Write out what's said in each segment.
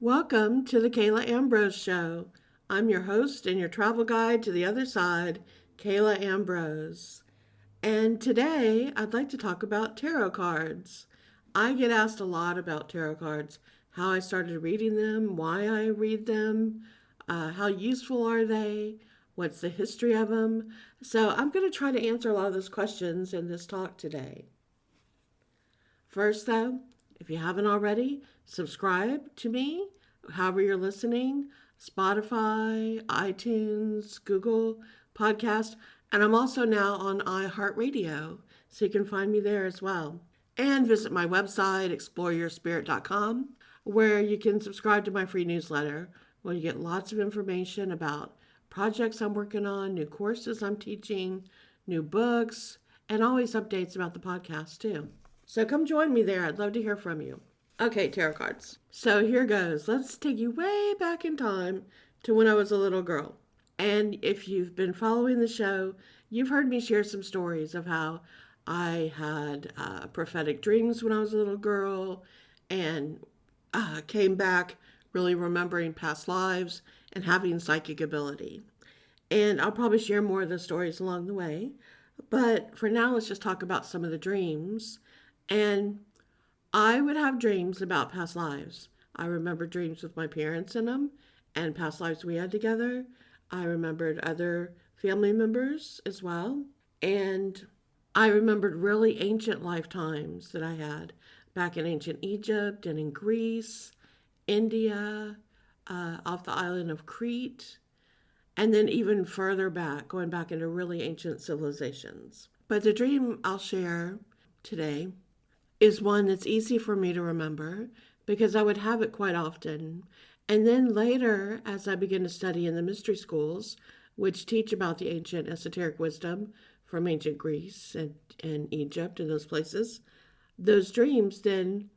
Welcome to the Kayla Ambrose Show. I'm your host and your travel guide to the other side, Kayla Ambrose. And today I'd like to talk about tarot cards. I get asked a lot about tarot cards, how I started reading them, why I read them, how useful are they, what's the history of them. So I'm going to try to answer a lot of those questions in this talk today. First, though, if you haven't already, subscribe to me, however you're listening, Spotify, iTunes, Google Podcast, and I'm also now on iHeartRadio, so you can find me there as well. And visit my website, exploreyourspirit.com, where you can subscribe to my free newsletter, where you get lots of information about projects I'm working on, new courses I'm teaching, new books, and always updates about the podcast too. So come join me there. I'd love to hear from you. Okay, tarot cards. So here goes. Let's take you way back in time to when I was a little girl. And if you've been following the show, you've heard me share some stories of how I had prophetic dreams when I was a little girl and came back really remembering past lives and having psychic ability. And I'll probably share more of the stories along the way. But for now, let's just talk about some of the dreams. And I would have dreams about past lives. I remember dreams with my parents in them and past lives we had together. I remembered other family members as well. And I remembered really ancient lifetimes that I had back in ancient Egypt and in Greece, India, off the island of Crete, and then even further back, going back into really ancient civilizations. But the dream I'll share today is one that's easy for me to remember because I would have it quite often. And then later, as I begin to study in the mystery schools, which teach about the ancient esoteric wisdom from ancient Greece and Egypt and those places, those dreams then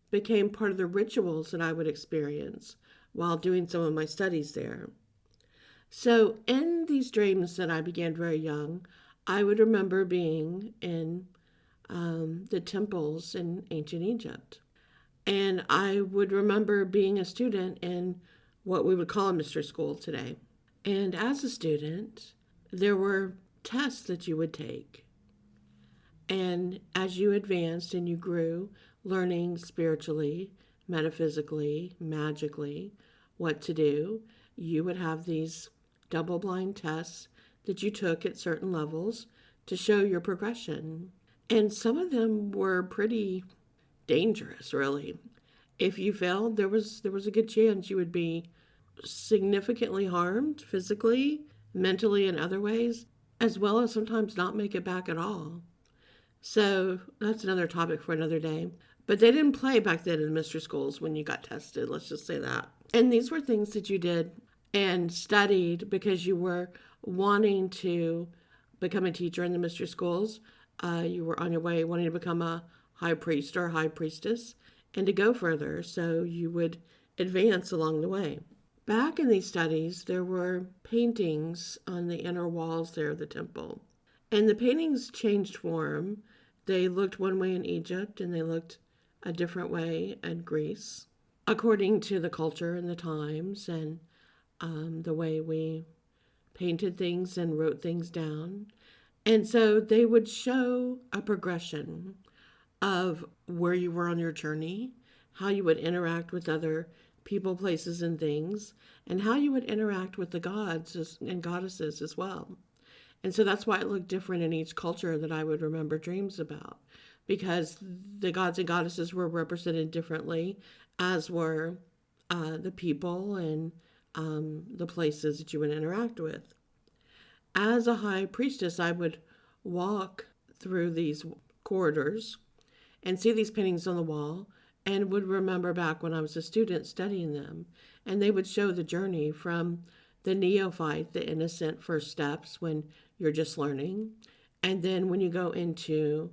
became part of the rituals that I would experience while doing some of my studies there. So in these dreams that I began very young, I would remember being in the temples in ancient Egypt. And I would remember being a student in what we would call a mystery school today. And as a student, there were tests that you would take. And as you advanced and you grew, learning spiritually, metaphysically, magically, what to do, you would have these double-blind tests that you took at certain levels to show your progression. And some of them were pretty dangerous, really. If you failed, there was a good chance you would be significantly harmed physically, mentally, and other ways, as well as sometimes not make it back at all. So that's another topic for another day. But they didn't play back then in the mystery schools when you got tested, let's just say that. And these were things that you did and studied because you were wanting to become a teacher in the mystery schools. You were on your way wanting to become a high priest or a high priestess and to go further, so you would advance along the way. Back in these studies, there were paintings on the inner walls there of the temple. And the paintings changed form. They looked one way in Egypt and they looked a different way in Greece, according to the culture and the times and the way we painted things and wrote things down. And so they would show a progression of where you were on your journey, how you would interact with other people, places, and things, and how you would interact with the gods and goddesses as well. And so that's why it looked different in each culture that I would remember dreams about, because the gods and goddesses were represented differently, as were the people and the places that you would interact with. As a high priestess, I would walk through these corridors and see these paintings on the wall and would remember back when I was a student studying them. And they would show the journey from the neophyte, the innocent first steps when you're just learning. And then when you go into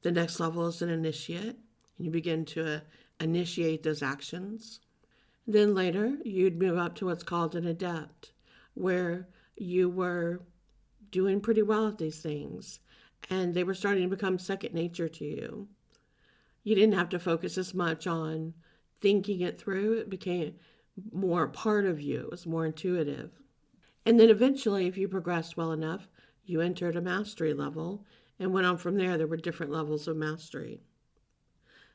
the next level as an initiate, and you begin to initiate those actions. Then later, you'd move up to what's called an adept, where you were doing pretty well at these things, and they were starting to become second nature to you. You didn't have to focus as much on thinking it through, it became more a part of you. It was more intuitive. And then eventually, if you progressed well enough, you entered a mastery level and went on from there. There were different levels of mastery.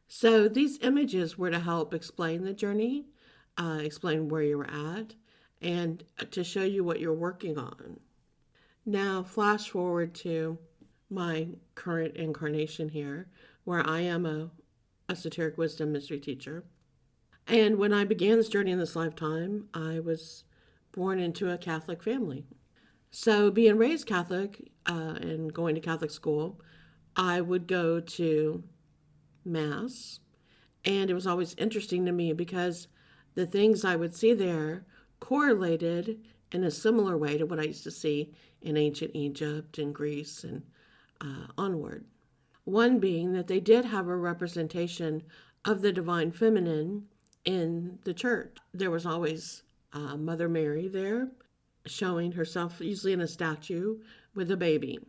So these images were to help explain the journey, explain where you were at, and to show you what you're working on. Now, flash forward to my current incarnation here, where I am a esoteric wisdom mystery teacher. And when I began this journey in this lifetime, I was born into a Catholic family. So, being raised Catholic and going to Catholic school, I would go to Mass. And it was always interesting to me because the things I would see there correlated in a similar way to what I used to see in ancient Egypt and Greece and onward. One being that they did have a representation of the divine feminine in the church. There was always Mother Mary there, showing herself, usually in a statue, with a baby.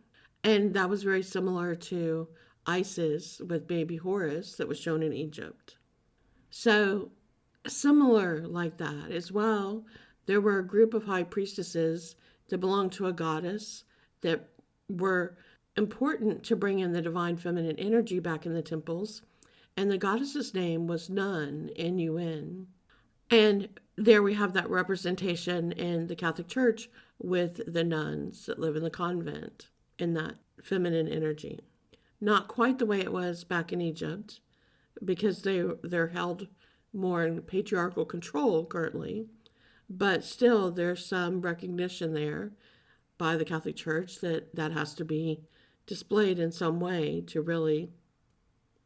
And that was very similar to Isis with baby Horus that was shown in Egypt. So, similar like that as well, there were a group of high priestesses that belonged to a goddess that were important to bring in the divine feminine energy back in the temples. And the goddess's name was Nun, N-U-N. And there we have that representation in the Catholic Church with the nuns that live in the convent in that feminine energy. Not quite the way it was back in Egypt, because they're held more in patriarchal control currently, but still there's some recognition there by the Catholic Church that that has to be displayed in some way to really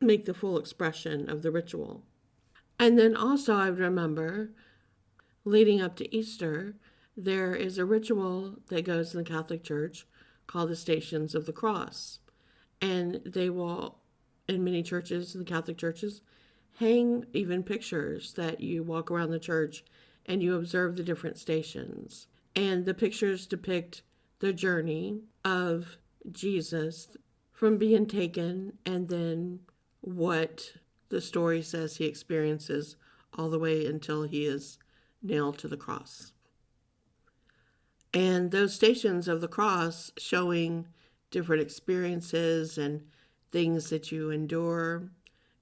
make the full expression of the ritual. And then also I remember leading up to Easter, there is a ritual that goes in the Catholic Church called the Stations of the Cross. And they will, in many churches, in the Catholic churches, hang even pictures that you walk around the church and you observe the different stations. And the pictures depict the journey of Jesus from being taken and then what the story says he experiences all the way until he is nailed to the cross. And those stations of the cross showing different experiences and things that you endure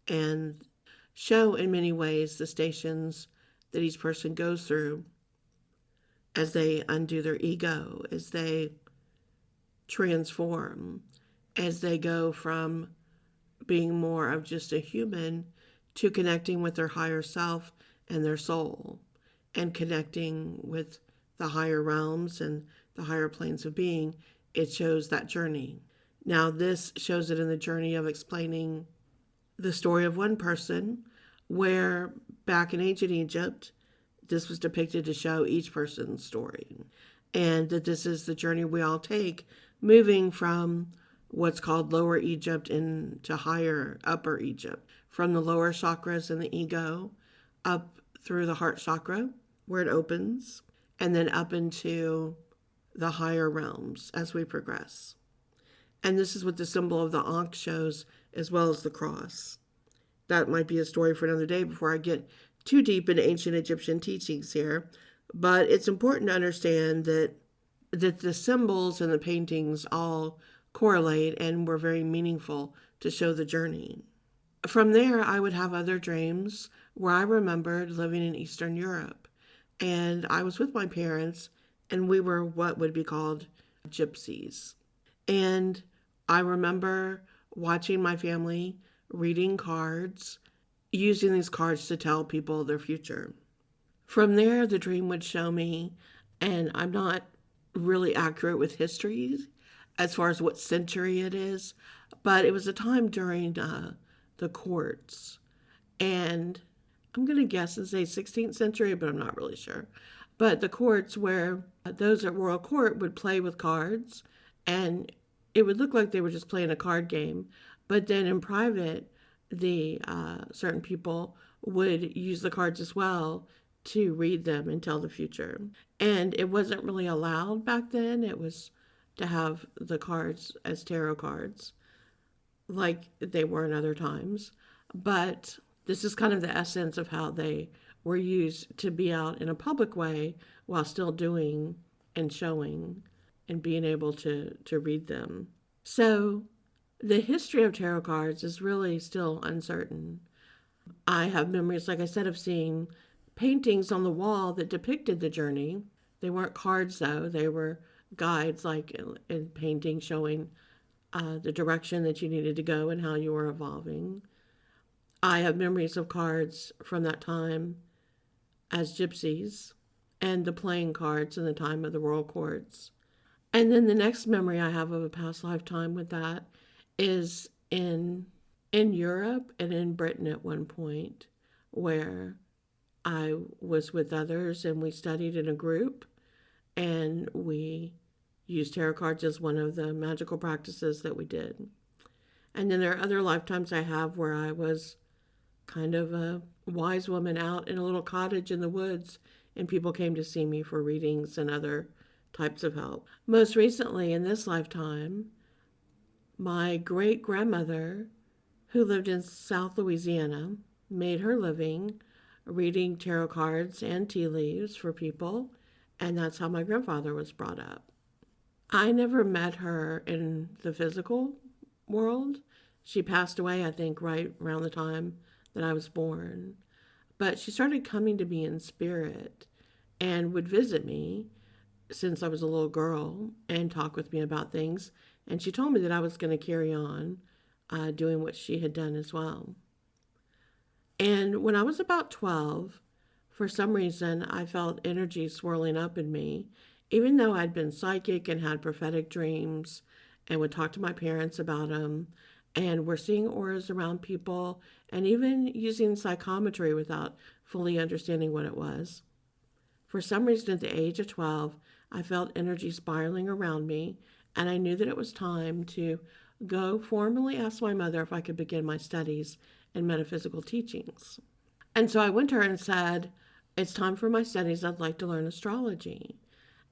and show in many ways the stations that each person goes through as they undo their ego, as they transform, as they go from being more of just a human to connecting with their higher self and their soul and connecting with the higher realms and the higher planes of being. It shows that journey. Now, this shows it in the journey of explaining the story of one person, where back in ancient Egypt, this was depicted to show each person's story. And that this is the journey we all take, moving from what's called lower Egypt into higher upper Egypt, from the lower chakras and the ego up through the heart chakra, where it opens, and then up into the higher realms as we progress. And this is what the symbol of the Ankh shows, as well as the cross. That might be a story for another day before I get too deep into ancient Egyptian teachings here. But it's important to understand that the symbols and the paintings all correlate and were very meaningful to show the journey. From there, I would have other dreams where I remembered living in Eastern Europe. And I was with my parents, and we were what would be called gypsies. And I remember watching my family reading cards, using these cards to tell people their future. From there, the dream would show me, and I'm not really accurate with history as far as what century it is, but it was a time during the courts. And I'm going to guess and say 16th century, but I'm not really sure. But the courts where those at royal court would play with cards, and it would look like they were just playing a card game. But then in private, the certain people would use the cards as well to read them and tell the future. And it wasn't really allowed back then. It was to have the cards as tarot cards, like they were in other times. But This is kind of the essence of how they were used to be out in a public way while still doing and showing and being able to read them. So the history of tarot cards is really still uncertain. I have memories, like I said, of seeing paintings on the wall that depicted the journey. They weren't cards, though, they were guides, like in painting, showing the direction that you needed to go and how you were evolving. I have memories of cards from that time as gypsies and the playing cards in the time of the royal courts. And then the next memory I have of a past lifetime with that is in Europe and in Britain at one point, where I was with others and we studied in a group and we used tarot cards as one of the magical practices that we did. And then there are other lifetimes I have where I was kind of a wise woman out in a little cottage in the woods and people came to see me for readings and other types of help. Most recently in this lifetime, my great grandmother, who lived in South Louisiana, made her living reading tarot cards and tea leaves for people, and that's how my grandfather was brought up. I never met her in the physical world. She passed away, I think, right around the time that I was born. But she started coming to me in spirit and would visit me since I was a little girl and talk with me about things. And she told me that I was going to carry on doing what she had done as well. And when I was about 12, for some reason, I felt energy swirling up in me, even though I'd been psychic and had prophetic dreams and would talk to my parents about them and were seeing auras around people and even using psychometry without fully understanding what it was. For some reason, at the age of 12, I felt energy spiraling around me, and I knew that it was time to go formally ask my mother if I could begin my studies in metaphysical teachings. And so I went to her and said, it's time for my studies. I'd like to learn astrology.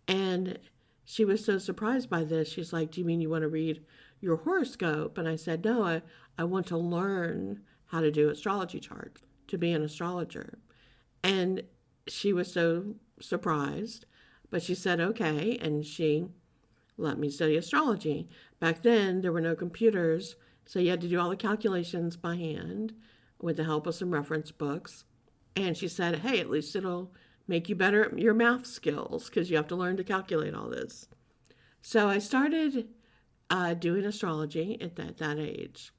And she was so surprised by this. She's like, do you mean you want to read your horoscope? And I said, no, I want to learn how to do astrology charts, to be an astrologer. And she was so surprised, but she said, okay. And she let me study astrology. Back then, there were no computers, so you had to do all the calculations by hand with the help of some reference books. And she said, hey, at least it'll make you better at your math skills because you have to learn to calculate all this. So I started doing astrology at that age.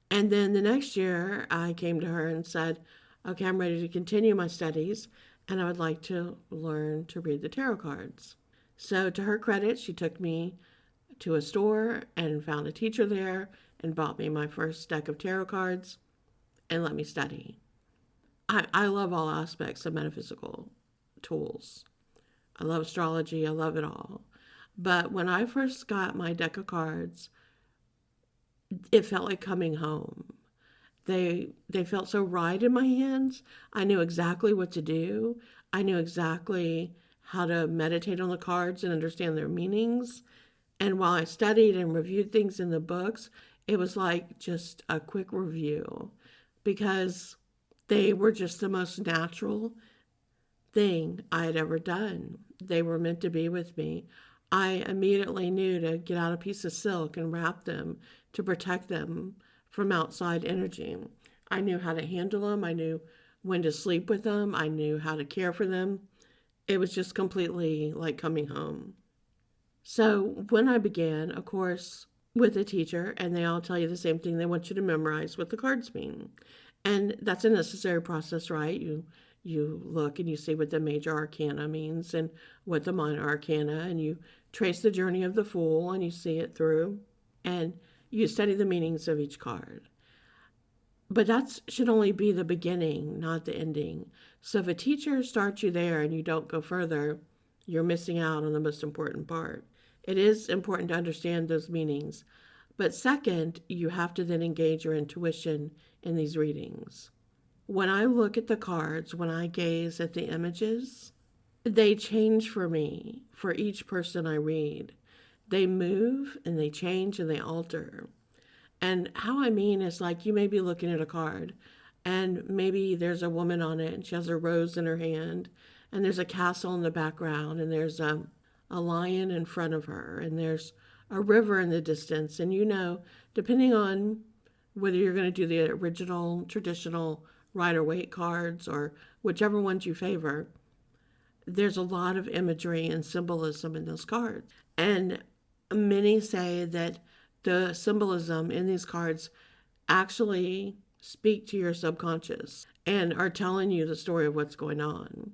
And then the next year, I came to her and said, okay, I'm ready to continue my studies, and I would like to learn to read the tarot cards. So to her credit, she took me to a store and found a teacher there and bought me my first deck of tarot cards and let me study. I love all aspects of metaphysical tools. I love astrology. I love it all. But when I first got my deck of cards, it felt like coming home. They felt so right in my hands. I knew exactly what to do. I knew exactly how to meditate on the cards and understand their meanings. And while I studied and reviewed things in the books, it was like just a quick review because they were just the most natural thing I had ever done. They were meant to be with me. I immediately knew to get out a piece of silk and wrap them to protect them from outside energy. I knew how to handle them. I knew when to sleep with them. I knew how to care for them. It was just completely like coming home. So when I began, of course, with a teacher, and they all tell you the same thing, they want you to memorize what the cards mean. And that's a necessary process, right? You look and you see what the major arcana means and what the minor arcana, and you trace the journey of the Fool and you see it through, and you study the meanings of each card. But that should only be the beginning, not the ending. So if a teacher starts you there and you don't go further, you're missing out on the most important part. It is important to understand those meanings. But second, you have to then engage your intuition in these readings. When I look at the cards, when I gaze at the images, they change for me, for each person I read. They move and they change and they alter. And how I mean is like you may be looking at a card and maybe there's a woman on it and she has a rose in her hand, and there's a castle in the background, and there's a lion in front of her, and there's a river in the distance. And depending on whether you're going to do the original traditional Rider Waite cards or whichever ones you favor, there's a lot of imagery and symbolism in those cards. And many say that the symbolism in these cards actually speak to your subconscious and are telling you the story of what's going on.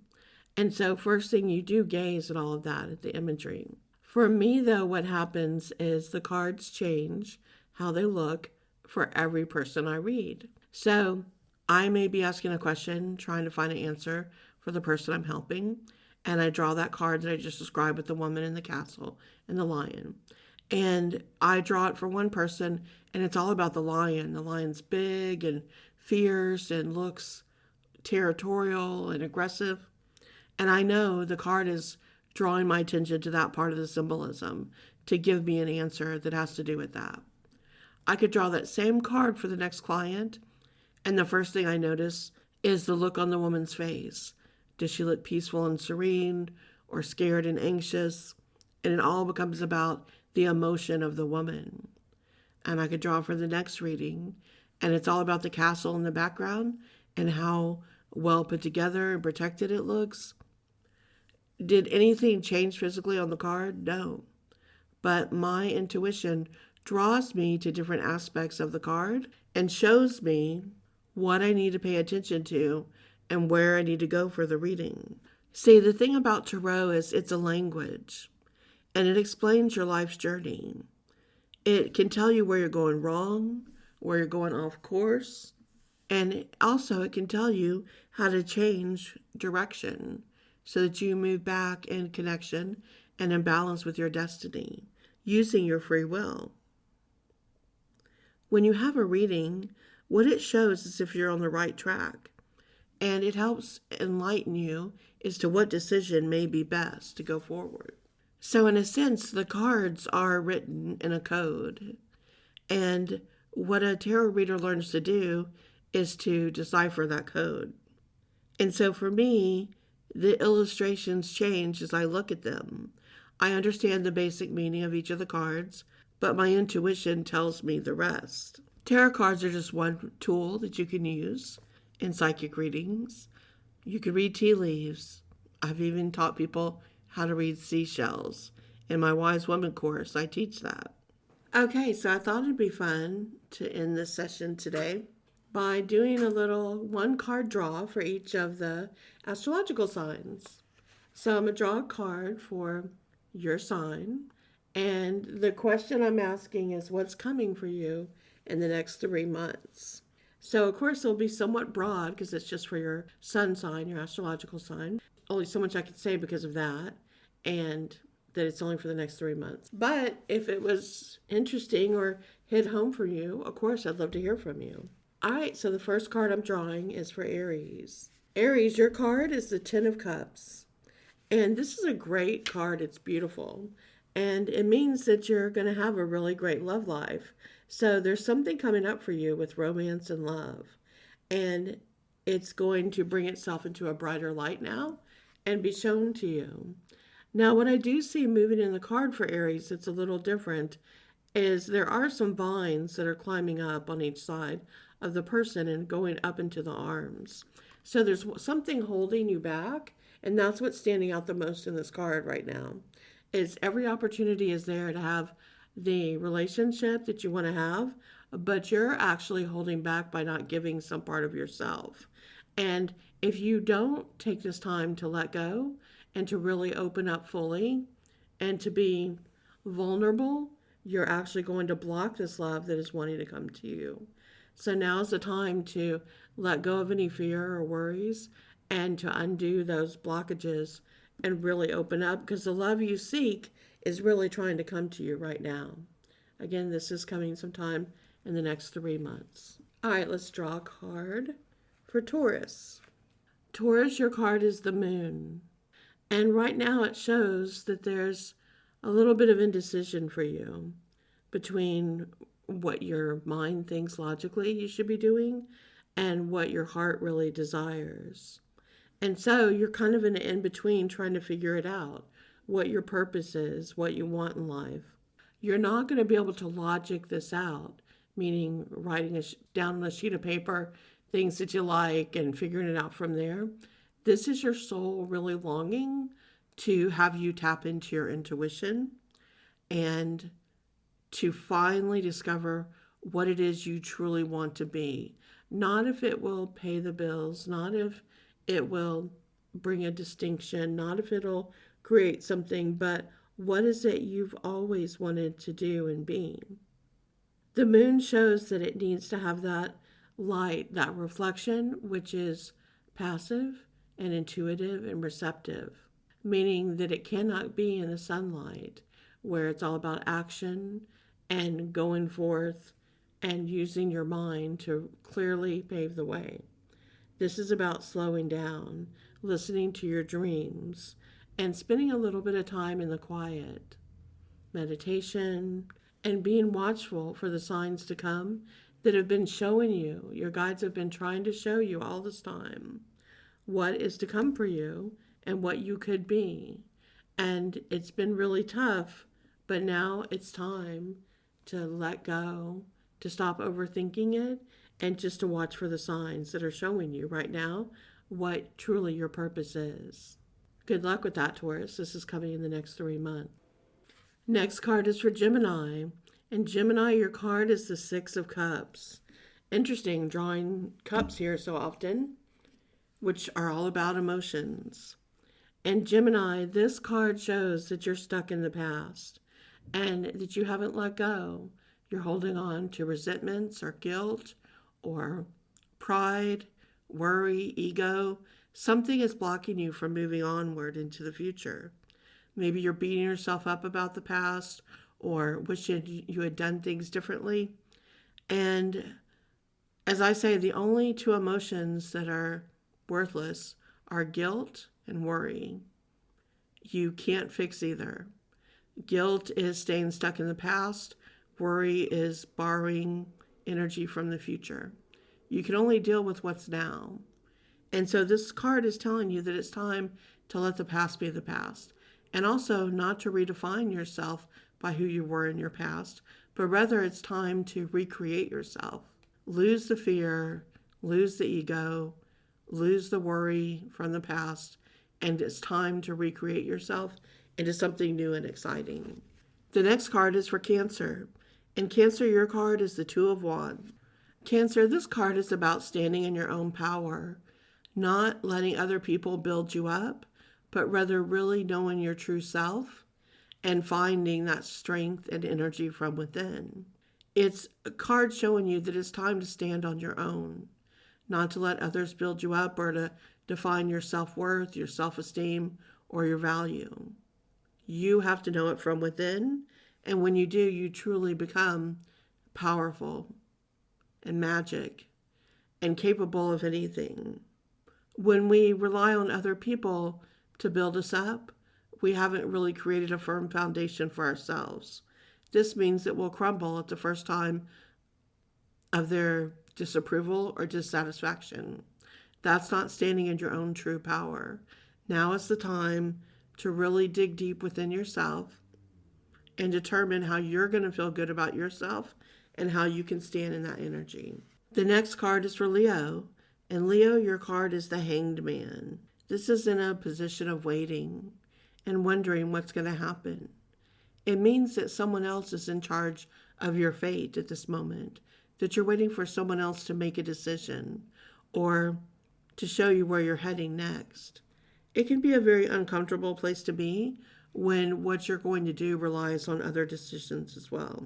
And so first thing you do, gaze at all of that, at the imagery. For me, though, what happens is the cards change how they look for every person I read. So I may be asking a question, trying to find an answer for the person I'm helping, and I draw that card that I just described with the woman in the castle and the lion. And I draw it for one person, and it's all about the lion. The lion's big and fierce and looks territorial and aggressive. And I know the card is drawing my attention to that part of the symbolism to give me an answer that has to do with that. I could draw that same card for the next client, and the first thing I notice is the look on the woman's face. Does she look peaceful and serene, or scared and anxious? And it all becomes about the emotion of the woman. And I could draw for the next reading, and it's all about the castle in the background and how well put together and protected it looks. Did anything change physically on the card? No. But my intuition draws me to different aspects of the card and shows me what I need to pay attention to and where I need to go for the reading. See, the thing about tarot is it's a language, and it explains your life's journey. It can tell you where you're going wrong, where you're going off course, and also it can tell you how to change direction so that you move back in connection and in balance with your destiny, using your free will. When you have a reading, what it shows is if you're on the right track, and it helps enlighten you as to what decision may be best to go forward. So in a sense, the cards are written in a code, and what a tarot reader learns to do is to decipher that code. And so for me, the illustrations change as I look at them. I understand the basic meaning of each of the cards, but my intuition tells me the rest. Tarot cards are just one tool that you can use in psychic readings. You can read tea leaves. I've even taught people how to read seashells. In my Wise Woman course, I teach that. Okay, so I thought it'd be fun to end this session today by doing a little one card draw for each of the astrological signs. So I'm going to draw a card for your sign, and the question I'm asking is what's coming for you in the next 3 months. So of course it'll be somewhat broad because it's just for your sun sign, your astrological sign. Only so much I can say because of that, and that it's only for the next 3 months. But if it was interesting or hit home for you, of course I'd love to hear from you. All right, so the first card I'm drawing is for Aries. Aries, your card is the Ten of Cups. And this is a great card. It's beautiful. And it means that you're going to have a really great love life. So there's something coming up for you with romance and love. And it's going to bring itself into a brighter light now and be shown to you. Now, what I do see moving in the card for Aries that's a little different is there are some vines that are climbing up on each side of the person and going up into the arms. So there's something holding you back, and that's what's standing out the most in this card right now. Is every opportunity is there to have the relationship that you want to have, but you're actually holding back by not giving some part of yourself. And if you don't take this time to let go and to really open up fully and to be vulnerable, you're actually going to block this love that is wanting to come to you. So now's the time to let go of any fear or worries and to undo those blockages and really open up, because the love you seek is really trying to come to you right now. Again, this is coming sometime in the next 3 months. All right, let's draw a card for Taurus. Taurus, your card is the Moon. And right now it shows that there's a little bit of indecision for you between what your mind thinks logically you should be doing and what your heart really desires. And so you're kind of in an in between trying to figure it out, what your purpose is, what you want in life. You're not going to be able to logic this out, meaning writing down on a sheet of paper things that you like and figuring it out from there. This is your soul really longing to have you tap into your intuition and to finally discover what it is you truly want to be. Not if it will pay the bills, not if it will bring a distinction, not if it'll create something, but what is it you've always wanted to do and be? The moon shows that it needs to have that light, that reflection, which is passive and intuitive and receptive, meaning that it cannot be in the sunlight where it's all about action and going forth and using your mind to clearly pave the way. This is about slowing down, listening to your dreams, and spending a little bit of time in the quiet, meditation, and being watchful for the signs to come that have been showing you. Your guides have been trying to show you all this time what is to come for you and what you could be. And it's been really tough, but now it's time to let go, to stop overthinking it, and just to watch for the signs that are showing you right now what truly your purpose is. Good luck with that, Taurus. This is coming in the next 3 months. Next card is for Gemini. And Gemini, your card is the Six of Cups. Interesting, drawing cups here so often, which are all about emotions. And Gemini, this card shows that you're stuck in the past and that you haven't let go. You're holding on to resentments or guilt or pride, worry, ego. Something is blocking you from moving onward into the future. Maybe you're beating yourself up about the past or wishing you had done things differently. And as I say, the only two emotions that are worthless are guilt and worry. You can't fix either. Guilt is staying stuck in the past. Worry is borrowing energy from the future. You can only deal with what's now. And so this card is telling you that it's time to let the past be the past. And also not to redefine yourself by who you were in your past, but rather it's time to recreate yourself. Lose the fear, lose the ego, lose the worry from the past, and it's time to recreate yourself into something new and exciting. The next card is for Cancer. And Cancer, your card is the Two of Wands. Cancer, this card is about standing in your own power, not letting other people build you up, but rather really knowing your true self and finding that strength and energy from within. It's a card showing you that it's time to stand on your own, not to let others build you up or to define your self-worth, your self-esteem, or your value. You have to know it from within, and when you do, you truly become powerful and magic and capable of anything. When we rely on other people to build us up, we haven't really created a firm foundation for ourselves. This means that we'll crumble at the first time of their disapproval or dissatisfaction. That's not standing in your own true power. Now is the time to really dig deep within yourself and determine how you're going to feel good about yourself and how you can stand in that energy. The next card is for Leo. And Leo, your card is the Hanged Man. This is in a position of waiting and wondering what's going to happen. It means that someone else is in charge of your fate at this moment, that you're waiting for someone else to make a decision or to show you where you're heading next. It can be a very uncomfortable place to be when what you're going to do relies on other decisions as well.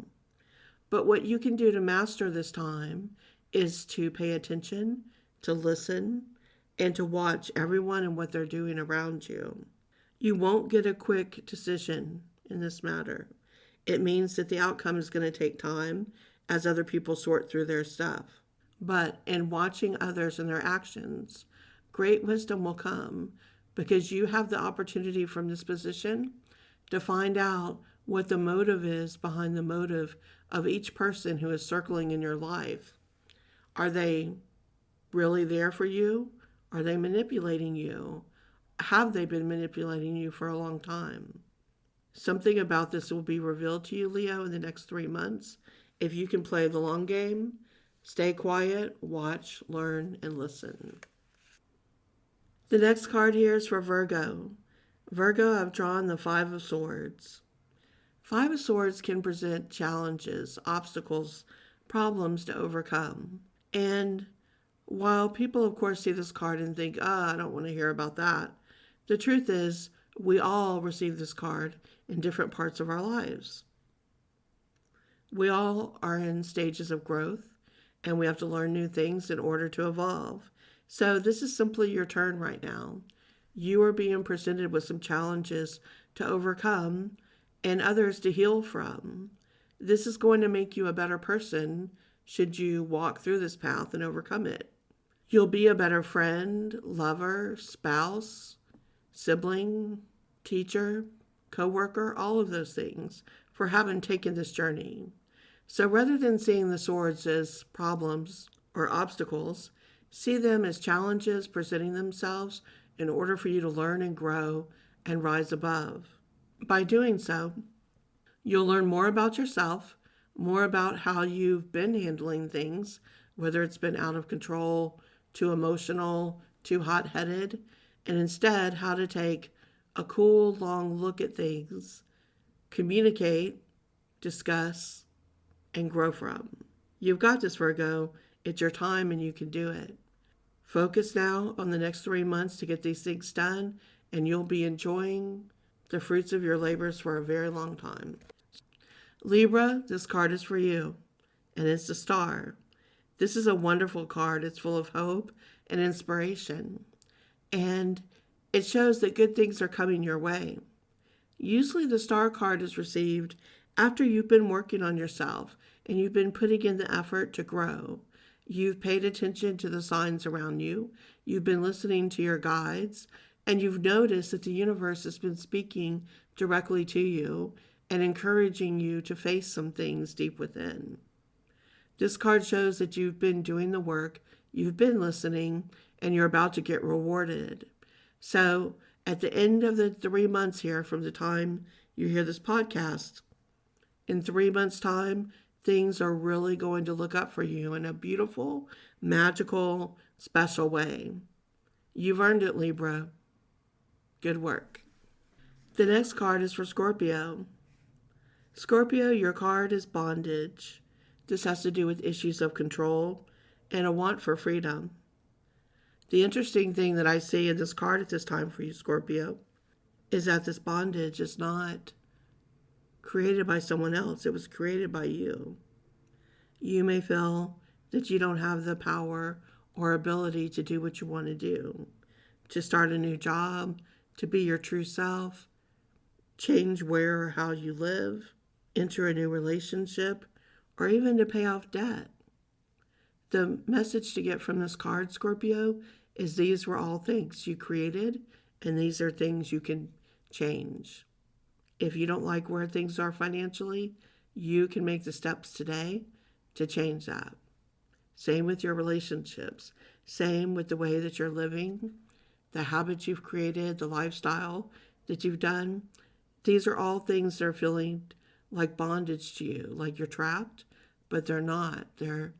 But what you can do to master this time is to pay attention, to listen, and to watch everyone and what they're doing around you. You won't get a quick decision in this matter. It means that the outcome is going to take time as other people sort through their stuff. But in watching others and their actions, great wisdom will come because you have the opportunity from this position to find out what the motive is behind the motive of each person who is circling in your life. Are they really there for you? Are they manipulating you? Have they been manipulating you for a long time? Something about this will be revealed to you, Leo, in the next 3 months. If you can play the long game, stay quiet, watch, learn, and listen. The next card here is for Virgo. Virgo, I've drawn the Five of Swords. Five of Swords can present challenges, obstacles, problems to overcome. And while people, of course, see this card and think, I don't want to hear about that, the truth is we all receive this card in different parts of our lives. We all are in stages of growth, and we have to learn new things in order to evolve. So this is simply your turn right now. You are being presented with some challenges to overcome and others to heal from. This is going to make you a better person should you walk through this path and overcome it. You'll be a better friend, lover, spouse, sibling, teacher, co-worker, all of those things for having taken this journey. So rather than seeing the swords as problems or obstacles, see them as challenges presenting themselves in order for you to learn and grow and rise above. By doing so, you'll learn more about yourself, more about how you've been handling things, whether it's been out of control, too emotional, too hot-headed, and instead how to take a cool, long look at things, communicate, discuss, and grow from. You've got this, Virgo. It's your time and you can do it. Focus now on the next 3 months to get these things done, and you'll be enjoying the fruits of your labors for a very long time. Libra, this card is for you, and it's the Star. This is a wonderful card. It's full of hope and inspiration, and it shows that good things are coming your way. Usually the Star card is received after you've been working on yourself and you've been putting in the effort to grow. You've paid attention to the signs around you. You've been listening to your guides, and you've noticed that the universe has been speaking directly to you and encouraging you to face some things deep within. This card shows that you've been doing the work, you've been listening, and you're about to get rewarded. So at the end of the 3 months here from the time you hear this podcast, in 3 months' time, things are really going to look up for you in a beautiful, magical, special way. You've earned it, Libra. Good work. The next card is for Scorpio. Scorpio, your card is bondage. This has to do with issues of control and a want for freedom. The interesting thing that I see in this card at this time for you, Scorpio, is that this bondage is not created by someone else. It was created by you. You may feel that you don't have the power or ability to do what you want to do, to start a new job, to be your true self, change where or how you live, enter a new relationship, or even to pay off debt. The message to get from this card, Scorpio, is these were all things you created, and these are things you can change. If you don't like where things are financially, you can make the steps today to change that. Same with your relationships. Same with the way that you're living, the habits you've created, the lifestyle that you've done. These are all things that are feeling like bondage to you, like you're trapped, but they're not. They're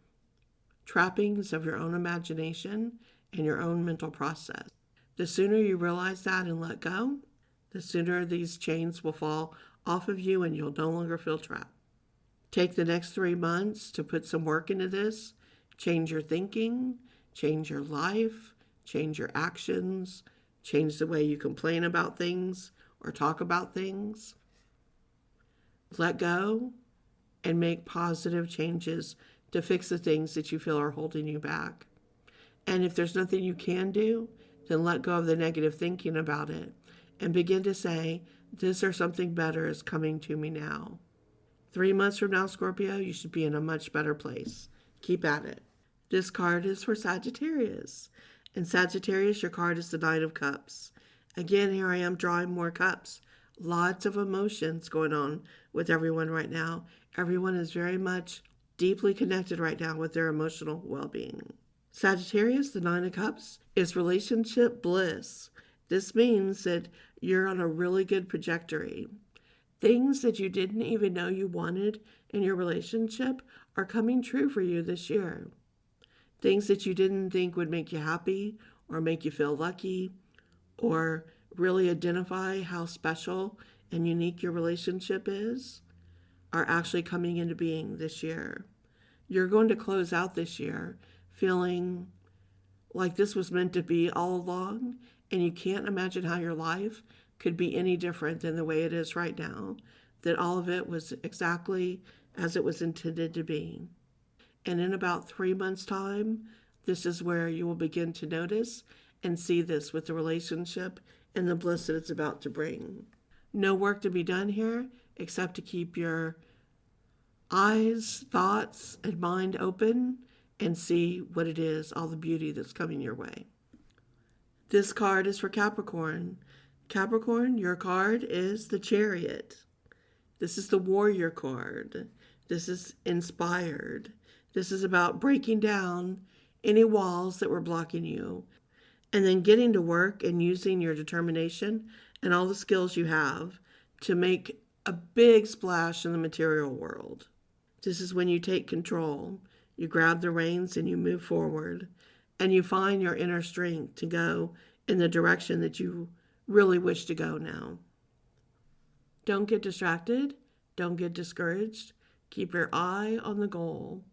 trappings of your own imagination and your own mental process. The sooner you realize that and let go, the sooner these chains will fall off of you and you'll no longer feel trapped. Take the next 3 months to put some work into this. Change your thinking, change your life, change your actions, change the way you complain about things or talk about things. Let go and make positive changes to fix the things that you feel are holding you back. And if there's nothing you can do, then let go of the negative thinking about it and begin to say, this or something better is coming to me now. 3 months from now, Scorpio, you should be in a much better place. Keep at it. This card is for Sagittarius. And Sagittarius, your card is the Knight of Cups. Again, here I am drawing more cups. Lots of emotions going on with everyone right now. Everyone is very much deeply connected right now with their emotional well-being. Sagittarius, the Nine of Cups, is relationship bliss. This means that you're on a really good trajectory. Things that you didn't even know you wanted in your relationship are coming true for you this year. Things that you didn't think would make you happy or make you feel lucky or really identify how special and unique your relationship is are actually coming into being this year. You're going to close out this year feeling like this was meant to be all along, and you can't imagine how your life could be any different than the way it is right now, that all of it was exactly as it was intended to be. And in about 3 months' time, this is where you will begin to notice and see this with the relationship and the bliss that it's about to bring. No work to be done here except to keep your eyes, thoughts, and mind open and see what it is, all the beauty that's coming your way. This card is for Capricorn. Capricorn, your card is the Chariot. This is the warrior card. This is inspired. This is about breaking down any walls that were blocking you and then getting to work and using your determination and all the skills you have to make a big splash in the material world. This is when you take control. You grab the reins and you move forward and you find your inner strength to go in the direction that you really wish to go now. Don't get distracted. Don't get discouraged. Keep your eye on the goal.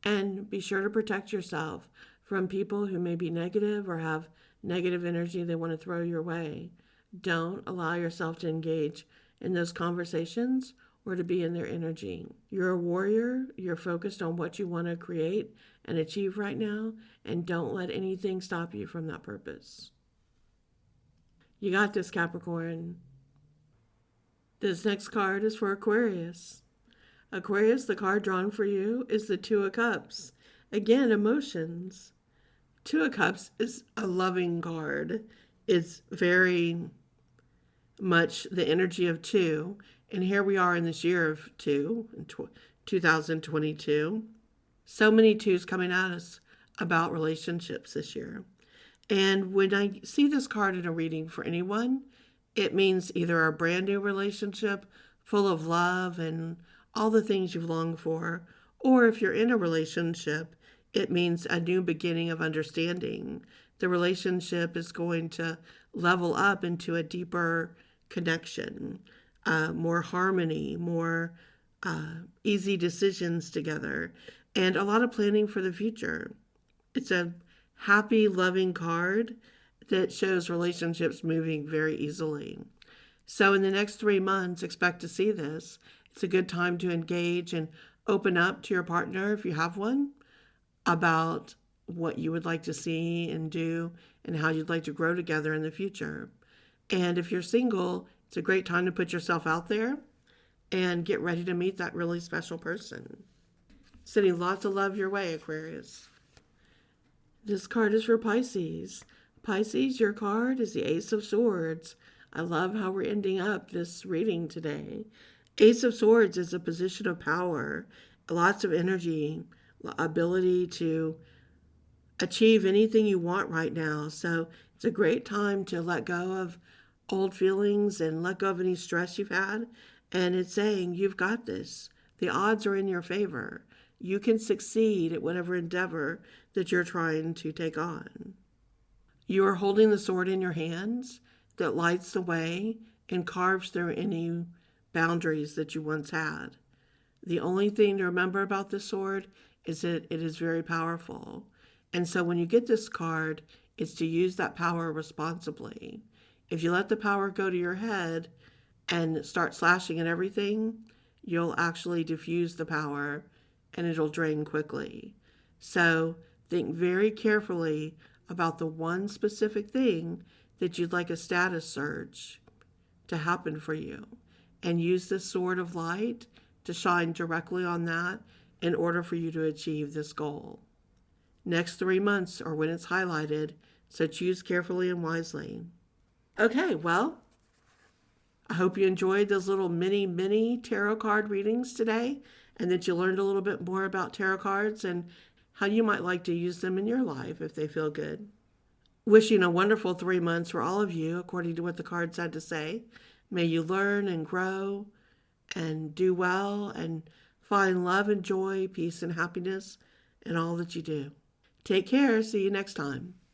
And be sure to protect yourself from people who may be negative or have negative energy they want to throw your way. Don't allow yourself to engage in those conversations or to be in their energy. You're a warrior. You're focused on what you want to create and achieve right now, and don't let anything stop you from that purpose. You got this, Capricorn. This next card is for Aquarius. Aquarius, the card drawn for you is the Two of Cups. Again, emotions. Two of Cups is a loving card. It's very much the energy of two. And here we are in this year of two, in 2022. So many twos coming at us about relationships this year. And when I see this card in a reading for anyone, it means either a brand new relationship full of love and all the things you've longed for, or if you're in a relationship, it means a new beginning of understanding. The relationship is going to level up into a deeper connection, more harmony, more easy decisions together, and a lot of planning for the future. It's a happy, loving card that shows relationships moving very easily. So in the next 3 months, expect to see this. It's a good time to engage and open up to your partner, if you have one, about what you would like to see and do and how you'd like to grow together in the future. And if you're single, it's a great time to put yourself out there and get ready to meet that really special person. Sending lots of love your way, Aquarius. This card is for Pisces. Pisces, your card is the Ace of Swords. I love how we're ending up this reading today. Ace of Swords is a position of power, lots of energy, ability to achieve anything you want right now. So it's a great time to let go of old feelings and let go of any stress you've had. And it's saying, you've got this. The odds are in your favor. You can succeed at whatever endeavor that you're trying to take on. You are holding the sword in your hands that lights the way and carves through any boundaries that you once had. The only thing to remember about the sword is that it is very powerful. And so when you get this card, it's to use that power responsibly. If you let the power go to your head and start slashing at everything, you'll actually diffuse the power and it'll drain quickly. So think very carefully about the one specific thing that you'd like a status surge to happen for you, and use this sword of light to shine directly on that in order for you to achieve this goal. Next 3 months are when it's highlighted, so choose carefully and wisely. Okay, well, I hope you enjoyed those little mini tarot card readings today and that you learned a little bit more about tarot cards and how you might like to use them in your life if they feel good. Wishing a wonderful 3 months for all of you, according to what the cards had to say. May you learn and grow and do well and find love and joy, peace and happiness in all that you do. Take care. See you next time.